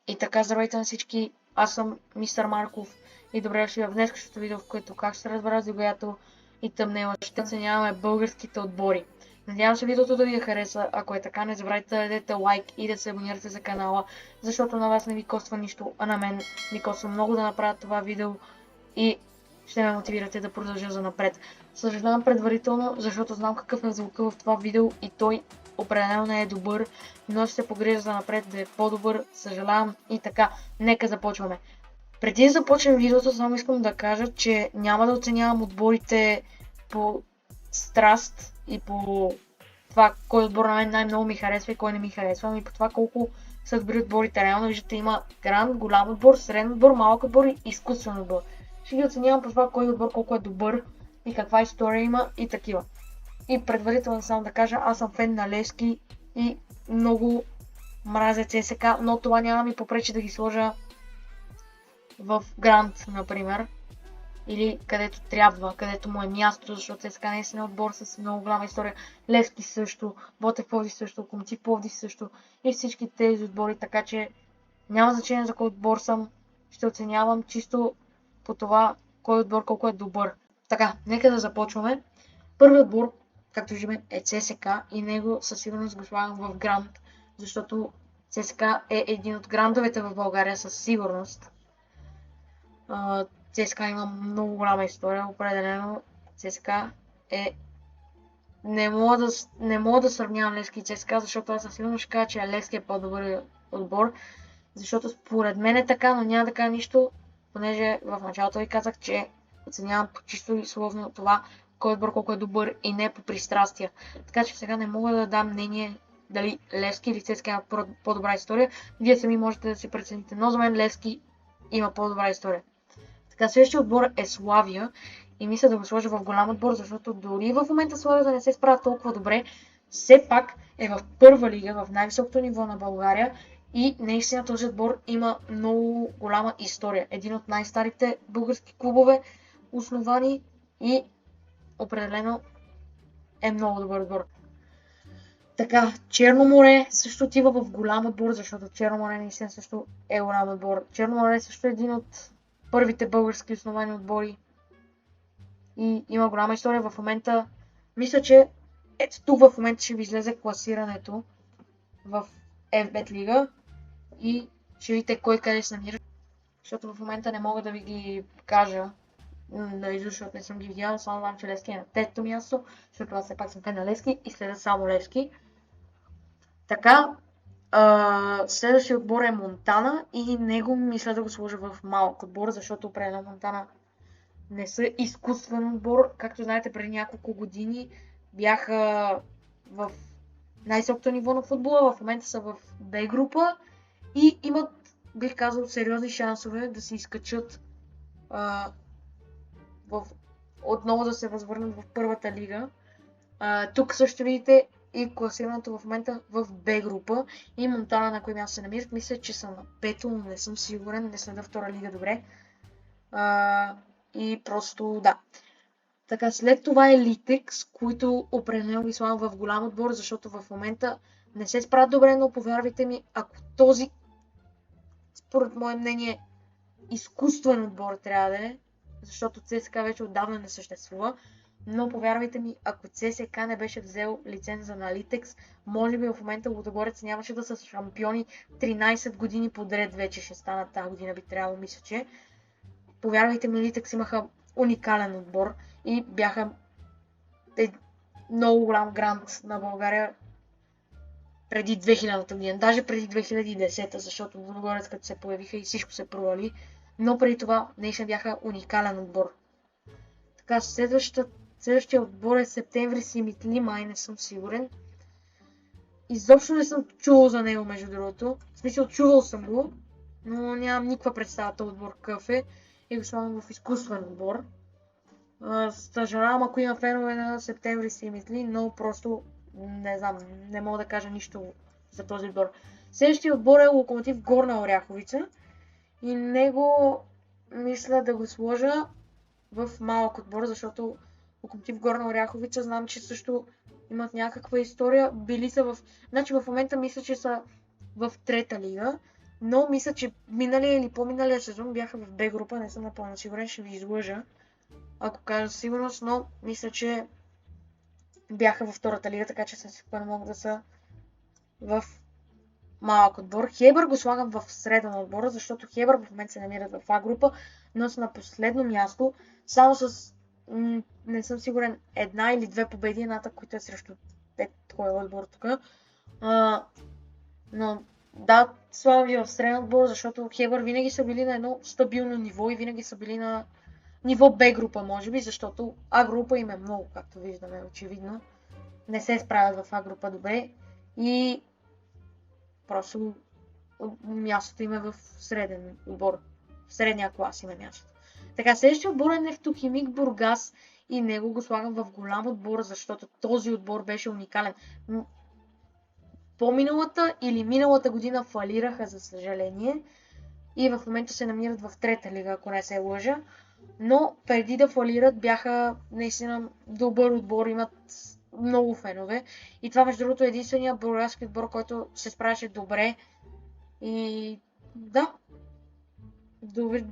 И така, здравейте на всички, аз съм мистер Марков и добре дошли в днескашното видео, в което как ще се разбера заглавието и тъмнела ще оценяваме българските отбори. Надявам се видеото да ви хареса, ако е така не забравяйте да дадете лайк и да се абонирате за канала, защото на вас не ви коства нищо, а на мен ми коства много да направя това видео и ще ме мотивирате да продължа за напред. Съжалявам предварително, защото знам какъв е звука в това видео и той определено не е добър, но ще се погрежа за напред да е по-добър, съжалявам и така. Нека започваме. Преди да започнем видеото, само искам да кажа, че няма да оценявам отборите по страст и по това кой отбор на мен най-много ми харесва и кой не ми харесва, ами по това колко са добри отборите. Реално виждате, има гранд, голям отбор, среден отбор, малък отбор и изкуствен отбор. Ще ги оценявам по това кой отбор колко е добър и каква история има и такива. И предварително само да кажа, аз съм фен на Левски и много мразя ЦСК, но това няма ми попречи да ги сложа в Грант, например. Или където трябва, където му е място, защото ЦСКА не е отбор с много голяма история. Левски също, Ботев Пловдив също, Локомотив Пловдив също и всички тези отбори, така че няма значение за кой отбор съм, ще оценявам чисто по това кой отбор колко е добър. Така, нека да започваме. Първият отбор, както виждаме, е ЦСКА и него със сигурност го слагам в Грант, защото ЦСКА е един от грандовете в България със сигурност. ЦСКА има много голяма история, определено ЦСКА е... Не мога да сравнявам Левски и ЦСКА, защото аз със сигурност ще кажа, че Левски е по-добър отбор, защото според мен е така, но няма да кажа нищо, понеже в началото ви казах, че оценявам чисто и словно това кой отбор колко е добър и не по пристрастия. Така че сега не мога да дам мнение дали Левски или ЦСКА има по-добра история. Вие сами можете да си прецените, но за мен Левски има по-добра история. Така, следващия отбор е Славия и мисля да го сложа в голям отбор, защото дори в момента Славия да не се справя толкова добре, все пак е в първа лига, в най-високото ниво на България и наистина този отбор има много голяма история. Един от най-старите български клубове, основани и определено е много добър отбор. Така, Черноморе също отива в голям отбор, защото Черноморе наистина също е голям отбор. Черноморе също е един от първите български основани отбори и има голяма история в момента. Мисля, че ето тук в момента ще ви излезе класирането в FBET лига и ще видите кой къде се намира, защото в момента не мога да ви ги кажа защото не съм ги видяла, само знам, че Левски е на третото място, защото аз все пак съм фен на Левски и следя само Левски. Така, следващия отбор е Монтана и него мисля да го сложа в малък отбор, защото определено Монтана не са изкуствен отбор. Както знаете, преди няколко години бяха в най-високото ниво на футбола, в момента са в Б група и имат, бих казал, сериозни шансове да се изкачат отново да се възвърнат в първата лига. Тук също видите и класирането в момента в Б група и Монтана на кой място се намират. Мисля, че са на пето, но не съм сигурен, не следа втора лига добре. И просто да. Така, след това е Литекс, които определено ги слагам в голям отбор, защото в момента не се справят добре, но повярвайте ми, ако този, според мое мнение, изкуствен отбор трябва да е, защото ЦСКА вече отдавна не съществува, но повярвайте ми, ако ЦСКА не беше взел лиценза на Литекс, може би в момента Лудогорец нямаше да са шампиони 13 години подред вече ще станат тази година, би трябвало, мисля, че. Повярвайте ми, Литекс имаха уникален отбор и бяха много голям грант на България преди 2000-та година, даже преди 2010-та, защото Лудогорец като се появиха и всичко се провали, но преди това наистина бяха уникален отбор. Така, следващия отбор е Септември Симитли, май не съм сигурен. Изобщо не съм чувал за него, между другото. В смисъл, чувал съм го, но нямам никаква представа този отбор какъв е и го слагам в изкуствен отбор. Съжалявам, ако има фенове на Септември Симитли, но просто не знам, не мога да кажа нищо за този отбор. Следващия отбор е Локомотив Горна Оряховица и него мисля да го сложа в малък отбор, защото Локомотив Горна Оряховица знам, че също имат някаква история. Били са в... Значи в момента мисля, че са в трета лига, Но мисля, че миналия или по-миналия сезон бяха в Б група, не съм напълно сигурен, ще ви излъжа, ако кажа сигурност, но мисля, че бяха във втората лига, така че със сигурно могат да са в малък отбор. Хебър го слагам в среден отбор, защото Хебър в момента се намират в А група, но са на последно място, само с, не съм сигурен, една или две победи, едната, които е срещу този отбор тук. Но да, слагам ви в среден отбор, защото Хебър винаги са били на едно стабилно ниво и винаги са били на ниво Б група, може би, защото А група им е много, както виждаме, очевидно. Не се справят в А група добре и просто мястото им е в среден отбор. В средния клас има място. Така, следващия отбор е Нефтохимик Бургас и него го слагам в голям отбор, защото този отбор беше уникален. По-миналата или миналата година фалираха, за съжаление, и в момента се намират в трета лига, ако не се лъжа. Но преди да фалират бяха наистина добър отбор, имат много фенове. И това, между другото, е единствения бургаски отбор, който се справяше добре. И да, добре.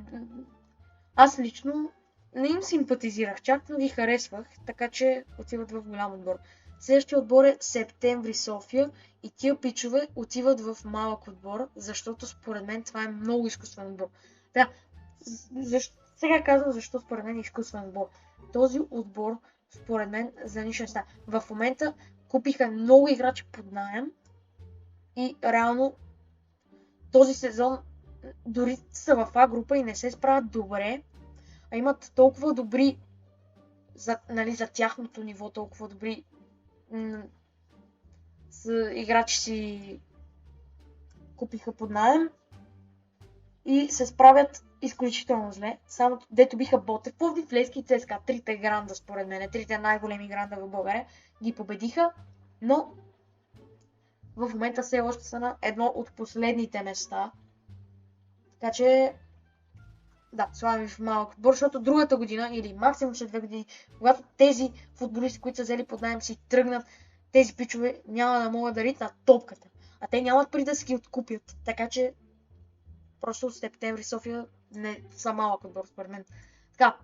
Аз лично не им симпатизирах чак, но ги харесвах, така че отиват в голям отбор. Следващия отбор е Септември София и тия пичове отиват в малък отбор, защото според мен това е много изкуствен отбор. Да, сега казвам защо според мен е изкуствен отбор. Този отбор, според мен, за нищо не става. В момента купиха много играчи под наем и реално този сезон дори са в А група и не се справят добре, а имат толкова добри за тяхното ниво, толкова добри играчи си купиха под наем и се справят изключително зле. Само дето биха Ботев, Пловдив, Левски и ЦСКА, трите гранда според мен, трите най-големи гранда в България, ги победиха, но в момента все още са на едно от последните места. Така че да, слагам в малък отбор, защото другата година или максимум след 2 години, когато тези футболисти, които са взели под наем, си тръгнат, тези пичове няма да могат да ритнат топката. А те нямат преди да си ги откупят. Така че просто Септември София не са малък отбор, според мен. Така,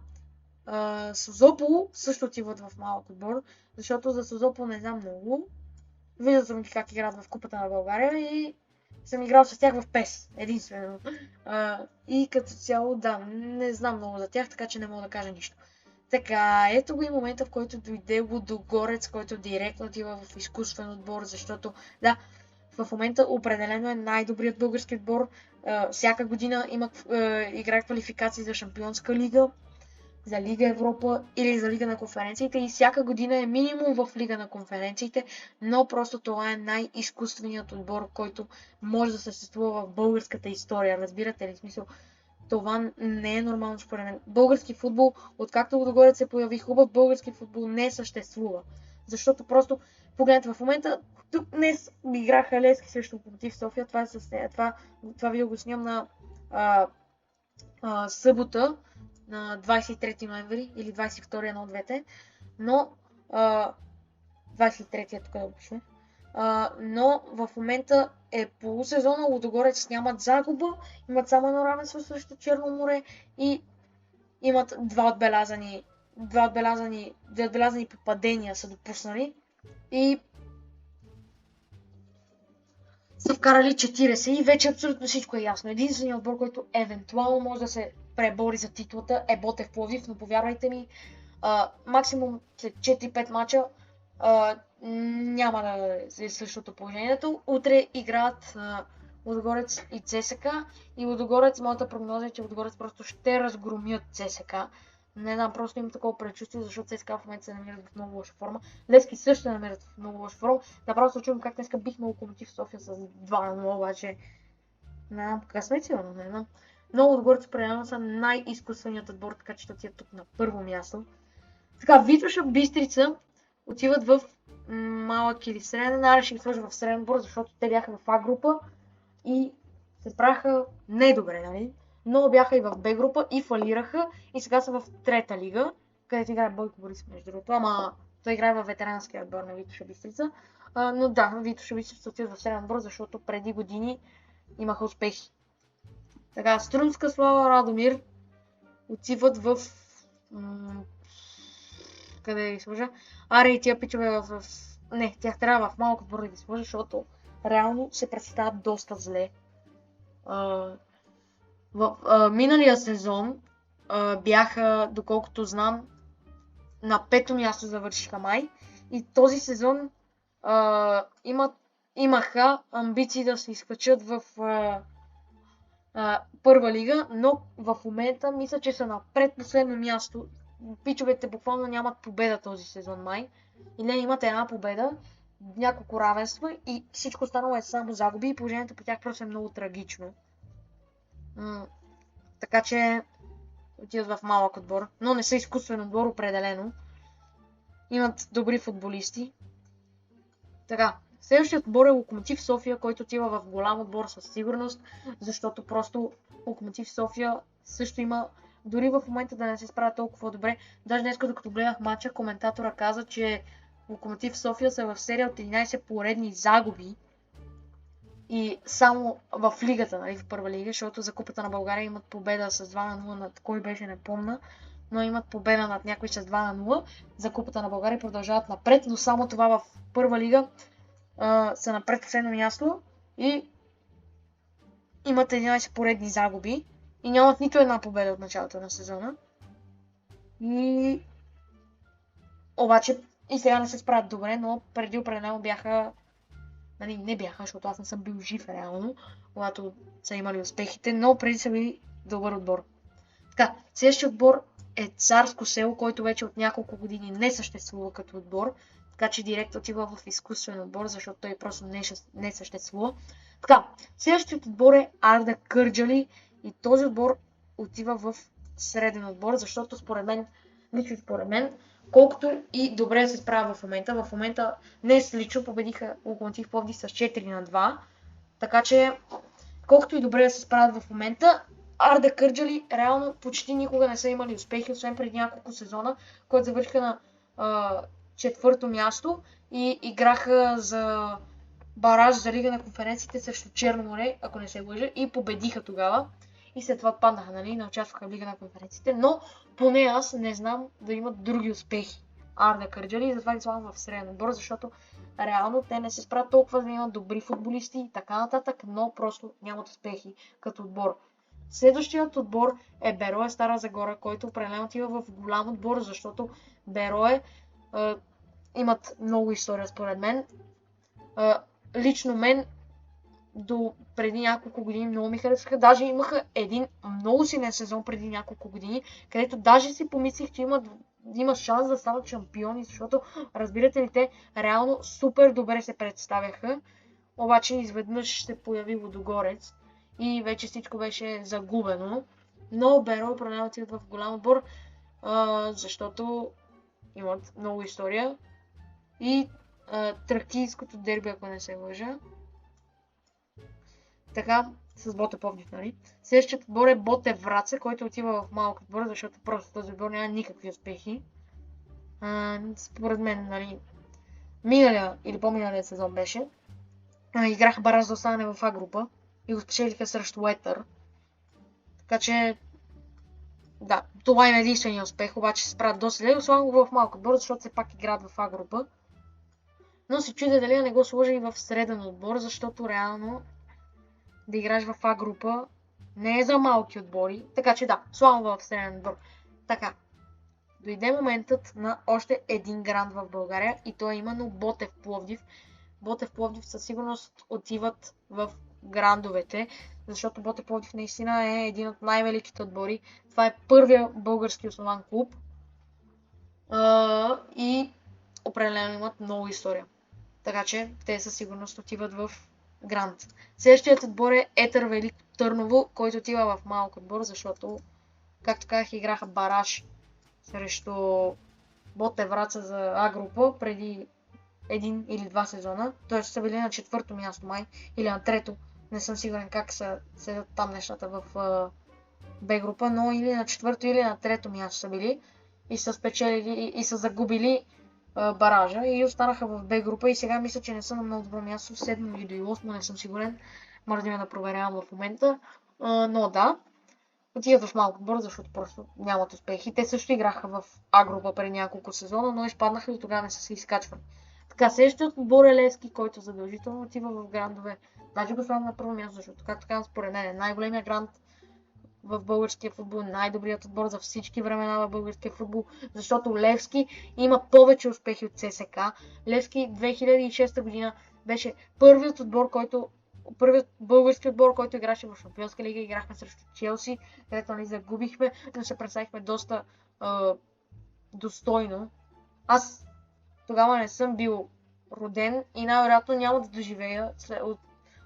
Созопол също отиват в малък отбор, защото за Созопол не знам много. Виждал съм ги как играят в Купата на България и съм играл с тях в PES, единствено. И като цяло, да, не знам много за тях, така че не мога да кажа нищо. Така, ето го и момента, в който дойде Лудогорец, който директно отива в изкуствен отбор, защото, да, в момента определено е най-добрият български отбор. Всяка година играе квалификации за Шампионска лига, за Лига Европа или за Лига на конференциите и всяка година е минимум в Лига на конференциите, но просто това е най-изкуственият отбор, който може да съществува в българската история. Разбирате ли? Смисъл, това не е нормално според мен. Български футбол, откакто Лудогорец се появи, хубав български футбол не съществува. Защото просто, погледнете в момента, тук днес играха Левски срещу Локомотив София, това видео го снимам на събота, на 23 ноември или 22 едно от двете, но 23-я тук да пише. Но в момента е полусезона, Лудогорец нямат загуба, имат само едно равенство срещу Черно море и имат две отбелязани попадения са допуснали и са вкарали 40 и вече абсолютно всичко е ясно. Единственият отбор, който евентуално може да се пребори за титлата е Ботев Пловдив, но повярвайте ми, максимум след 4-5 мача няма да е същото положението. Утре играят Лудогорец и ЦСКА и Лудогорец, моята прогноза е, че Лудогорец просто ще разгромят ЦСКА. Не знам, просто имам такова предчувствие, защото ЦСКА в момента се намират в много лоша форма. Левски също се намират в много лоша форма. Направо се чувам как днеска бихме Локомотив София с 2-0, обаче не знам, късмет сигурно, не знам. Но Лудогорец определено са най-изкуственият отбор, така че отиват тук на първо място. Така, Витоша Бистрица отиват в малък или среден, аре ще ги сложа в среден отбор, защото те бяха в А група и се справяха не добре, нали? Но бяха и в Б група и фалираха и сега са в трета лига, където играе Бойко Борисов, между другото, ама той играе във ветеранския отбор на Витоша Бистрица. Но да, Витоша Бистрица отиват в среден отбор, защото преди години имаха успехи. Така, Струмска, Слава, Радомир отиват в... къде ги сложа? Аре и тия пичове Не, тях трябва в малко отбор да ги сложа, защото реално се представят доста зле. В миналия сезон бяха, доколкото знам, на 5-то място завършиха май. И този сезон имаха амбиции да се изкачат в първа лига, но в момента мисля, че са на предпоследно място. Пичовете буквално нямат победа този сезон май. Или имат една победа, няколко равенства и всичко останало е само загуби и положението по тях просто е много трагично. Така че отиват в малък отбор, но не са изкуствен отбор определено. Имат добри футболисти. Така, следващият отбор е Локомотив София, който отива в голям отбор със сигурност, защото просто Локомотив София също има, дори в момента да не се справя толкова добре. Даже днес, докато гледах матча, коментатора каза, че Локомотив София са в серия от 11 поредни загуби и само в лигата, нали, в първа лига, защото за Купата на България имат победа с 2-0 над кой беше, не помня, но имат победа над някой с 2-0. За Купата на България продължават напред, но само това в първа лига са на предпоследно място и имат 11 поредни загуби и нямат нито една победа от началото на сезона. И обаче и сега не се справят добре, но преди определено бяха, нали, не бяха, защото аз не съм бил жив реално, когато са имали успехите, но преди са били добър отбор. Така, следващия отбор е Царско село, който вече от няколко години не съществува като отбор, така че директ отива в изкуствен отбор, защото той просто не съществува. Така, следващият отбор е Арда Кърджали и този отбор отива в среден отбор, защото лично според мен, колкото и добре се справя в момента днес лично победиха Локомотив Пловдив с 4-2, така че колкото и добре да се справят в момента, Арда Кърджали реално почти никога не са имали успехи, освен преди няколко сезона, които завършиха на четвърто място и играха за бараж за Лига на конференциите срещу Черно море, ако не се лъжа, и победиха тогава. И след това паднаха, нали, не участваха в Лига на конференциите, но поне аз не знам да имат други успехи Арда Кърджали и затова ги слагам в среден отбор, защото реално те не се справят толкова да имат добри футболисти и така нататък, но просто нямат успехи като отбор. Следващият отбор е Берое Стара Загора, който определено отива в голям отбор, защото Берое имат много история според мен. Лично мен до преди няколко години много ми харесаха. Даже имаха един много силен сезон преди няколко години, където даже си помислих, че има шанс да станат шампиони, защото, разбирате ли, те реално супер добре се представяха, обаче изведнъж се появи Лудогорец и вече всичко беше загубено. Но Беро определено отиват в голям отбор, защото имат много история и тракийското дерби, ако не се лъжа. Така, с Ботев Пловдив, нали? Следващият отбор е Ботев Враца, който отива в малък отбор, защото просто този отбор няма никакви успехи. Според мен, нали, миналия или по-миналия сезон беше. Играха бараж да остане в А група и го спечелиха срещу Уетър. Така че, да, това е единствения успех, обаче се справят доста зле. Слагам го в малък отбор, защото все пак играят в А група. Но се чудя дали не го сложа и в среден отбор, защото реално да играеш в А група не е за малки отбори. Така че да, слагам го в среден отбор. Така, дойде моментът на още един гранд в България и то е именно Ботев Пловдив. Ботев Пловдив със сигурност отиват в грандовете, защото Ботев Пловдив наистина е един от най-великите отбори. Това е първия български основан клуб и определено имат много история. Така че те със сигурност отиват в гранд. Следващият отбор е Етър Велик Търново, който отива в малък отбор, защото, както казах, играха бараж срещу Ботев Враца за А група преди един или два сезона. Т.е. са били на четвърто място май или на трето. Не съм сигурен как са седят там нещата в Б група, но или на четвърто или на трето място са били и са спечелили и са загубили баража и останаха в Б група и сега мисля, че не са на много добро място, 7 или 8, не съм сигурен. мързиме да проверявам в момента. Но да, отиват в малък отбор, защото просто нямат успехи. Те също играха в А група преди няколко сезона, но изпаднаха и тогава не са се изкачвали. Така, следващият отбор е Левски, който задължително отива в грандове. Даже го слагам на първо място, защото, както казвам, според мен е най-големия гранд в българския футбол, най-добрият отбор за всички времена в българския футбол, защото Левски има повече успехи от ЦСКА. Левски 2006 година беше първият български отбор, който играше в Шампионска лига. Играхме срещу Челси, където ни загубихме, но се представихме доста достойно. Аз тогава не съм бил роден и най-вероятно няма да доживея,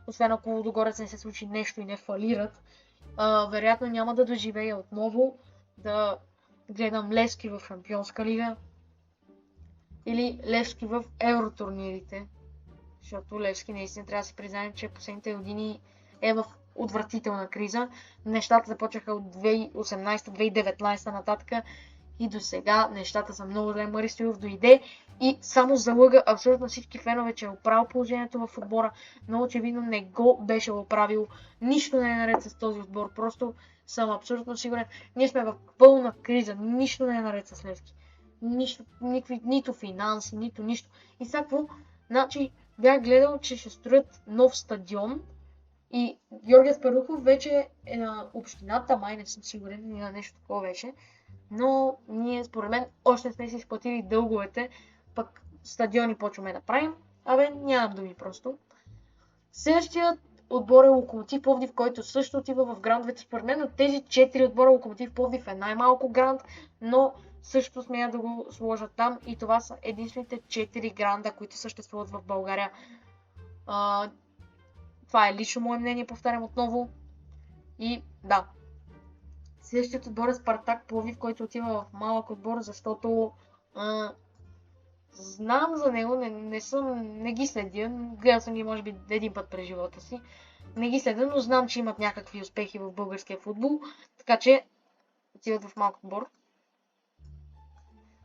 освен ако Лудогорец не се случи нещо и не фалират. Вероятно няма да доживея отново да гледам Левски в Шампионска лига или Левски в евротурнирите, защото Левски наистина трябва да си признаем, че последните години е в отвратителна криза. Нещата започнаха от 2018-2019 нататък и до сега нещата са много зле. Мари Стоилов дойде и само залъга абсолютно всички фенове, че е оправил положението в отбора, но очевидно не го беше оправил. Нищо не е наред с този отбор, просто съм абсолютно сигурен. Ние сме в пълна криза, нищо не е наред с Левски. Нищо, нито финанси, нито нищо. И сега какво? Значи бях гледал, че ще строят нов стадион и Георги Аспарухов вече е на общината, май не съм сигурен, на нещо такова беше. Но ние, според мен, още не сме си изплатили дълговете, пък стадиони почваме да правим. Нямам думи просто. Следващият отбор е Локомотив Пловдив, който също отива в грандовете. Според мен от тези 4 отбора Локомотив Пловдив е най-малко гранд, но също смея да го сложа там и това са единствените 4 гранда, които съществуват в България. Това е лично мое мнение, повтарям отново. И да. Следващият отбор е Спартак Пловдив, който отива в малък отбор, защото знам за него, не ги следя, гледал съм ги може би един път през живота си, не ги следя, но знам, че имат някакви успехи в българския футбол, така че отиват в малък отбор.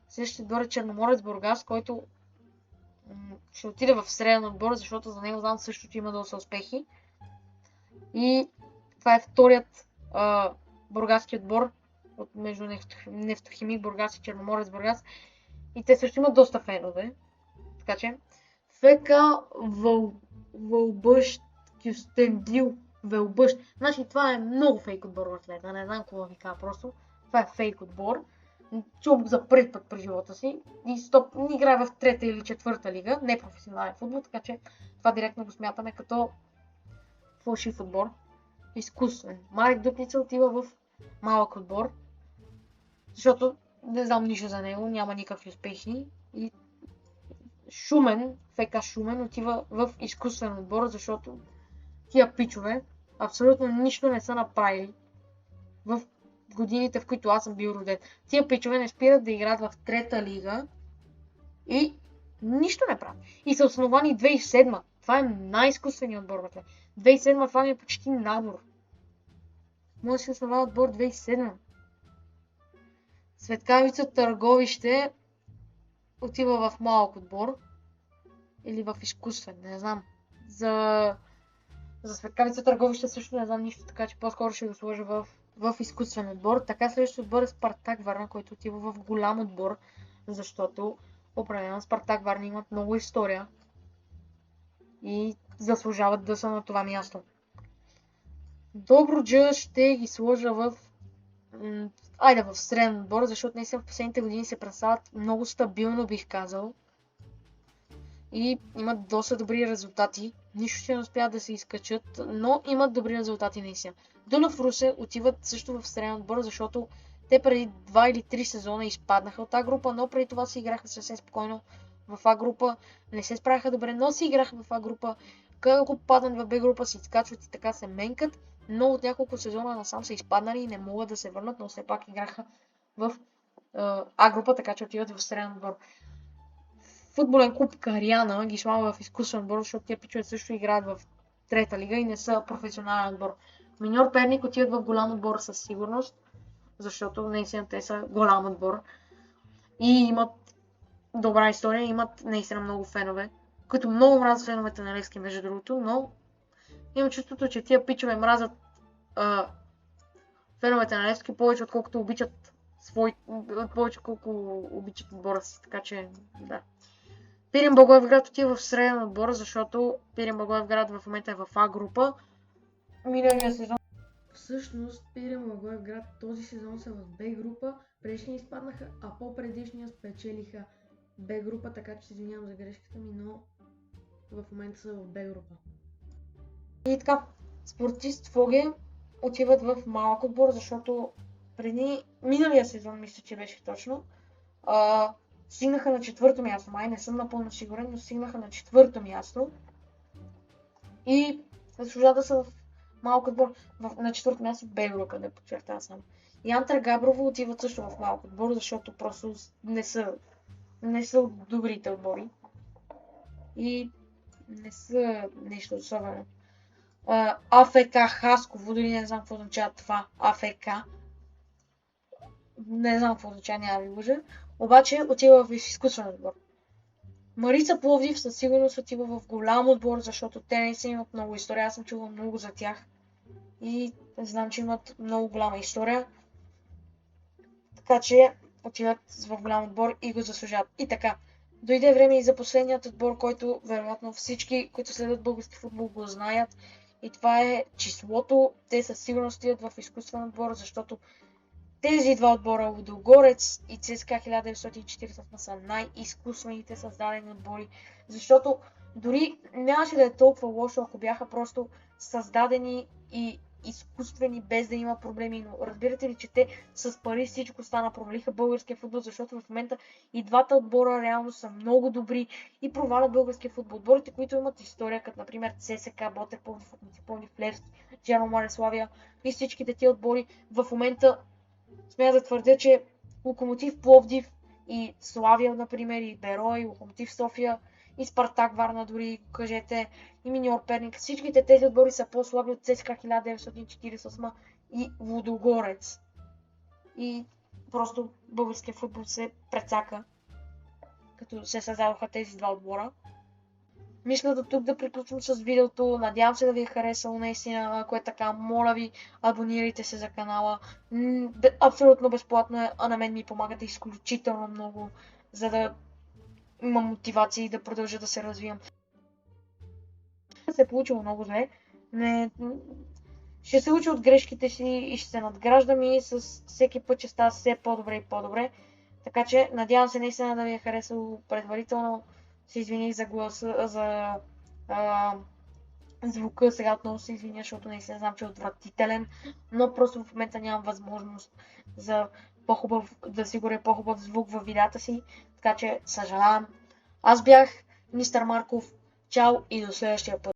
Следващият отбор е Черноморец Бургас, който ще отиде в среден отбор, защото за него знам също, че има доста успехи. И това е вторият бургаски отбор между Нефтохимик Бургас и Черноморец Бургас. И те също имат доста фенове. Така че ФК Вълбъщ Кюстендил Велбъщ. Значи това е много фейк отбор в лета. Не знам какво ви кажа просто. Това е фейк отбор. Чувам го за първи път през живота си. И играе в трета или четвърта лига. Не професионален футбол. Така че това директно го смятаме като фалшив отбор. Изкуствен. Марек Дупница отива в малък отбор. Защото не знам нищо за него, няма никакви успехи. И Шумен, ФК Шумен отива в изкуствен отбор, защото тия пичове абсолютно нищо не са направили в годините, в които аз съм бил роден. Тия пичове не спират да играят в трета лига и нищо не правят. И са основани 2007. Това е най-изкуственият отбор. 2007 това ми е почти набор. Може да се основава отбор 2007. Светкавица Търговище отива в малък отбор. Или в изкуствен, не знам. За Светкавица Търговище също не знам нищо, така че по-скоро ще го сложа в изкуствен отбор. Така следващия отбор е Спартак Варна, който отива в голям отбор, защото определено Спартак Варна имат много история и заслужават да са на това място. Добруджа ще ги сложа в среден отбор, защото наистина в последните години се представят много стабилно, бих казал. И имат доста добри резултати. Нищо ще не успяват да се изкачат, но имат добри резултати наистина. Дунав Русе отиват също в среден отбор, защото те преди 2 или 3 сезона изпаднаха от А група, но преди това си играха съвсем спокойно в А група. Не се справяха добре, но си играха в А група. Когато паднат в Б група, се изкачват и така се менкат. Но от няколко сезона насам са изпаднали и не могат да се върнат, но все пак играха в А група, така че отиват в среден отбор. Футболен клуб Кариана ги слава в изкуствен отбор, защото тия пичове също играят в трета лига и не са професионален отбор. Миньор Перник отиват в голям отбор със сигурност, защото наистина те са голям отбор и имат добра история, имат наистина много фенове, които много мразят феновете на Левски между другото, но Имам чувството, че тия пичове мразят феновете на Левски повече, отколкото обичат повече, колко обичат отбора си, така че да. Пирин Благоевград отива в среден отбор, защото Пирин Благоевград в момента е в А група. Миналия сезон. Всъщност Пирин Благоевград този сезон са в Б група, предишния изпаднаха, а по-предишния спечелиха Б група, така че се извинявам за грешката ми, но в момента са в Б група. И така, Спортист Фоге отиват в малък отбор, защото преди миналия сезон, мисля, че беше точно, стигнаха на 4-то място. Май не съм напълно сигурен, но стигнаха на 4-то място. И заслужават да са в малък отбор на 4-то място в Б група, да подчертая само. И Антра Габрово отиват също в малък отбор, защото просто не са от добрите отбори. И не са нещо особено. АФК Хасково, дори не знам какво означава това АФК. Не знам какво означава, няма ви лъжа. Обаче отива в изкуствен отбор. Марица Пловдив със сигурност отива в голям отбор, защото те не са имат много история. Аз съм чувал много за тях. И знам, че имат много голяма история. Така че отиват в голям отбор и го заслужават. И така, дойде време и за последният отбор, който вероятно всички, които следват български футбол, го знаят. И това е числото. Те със сигурност отиват в изкуствен отбор, защото тези два отбора, Лудогорец и ЦСКА 1948 са най-изкуствените създадени отбори, защото дори нямаше да е толкова лошо, ако бяха просто създадени и изкуствени, без да има проблеми, но разбирате ли, че те с пари всичко стана, провалиха българския футбол, защото в момента и двата отбора реално са много добри и провалят българския футбол. Отборите, които имат история, като например ЦСКА, Ботев, Пловдив, Левски, Черно Славия и всичките тия отбори в момента смея да твърдя, че Локомотив Пловдив и Славия, например, и Берой, Локомотив София, и Спартак Варна дори, кажете, и Миньор Перник. Всичките тези отбори са по-слаби от ЦСКА 1948 и Лудогорец. И просто българския футбол се прецака, като се създадоха тези два отбора. Мисля до тук да приключим с видеото. Надявам се да ви е харесало наистина. Ако е така, моля ви, абонирайте се за канала. Абсолютно безплатно е, а на мен ми помагате изключително много, за да имам мотивация и да продължа да се развивам. Се е получило много зле. Ще се уча от грешките си и ще се надграждам и с всеки път ще става все по-добре и по-добре. Така че надявам се наистина да ви е харесало предварително. Се извиних за гласа, за звука, сега отново се извиня, защото наистина знам, че е отвратителен, но просто в момента нямам възможност за да сигуря по-хубав звук във видеята си, така че съжалявам. Аз бях мистер Марков, чао и до следващия път.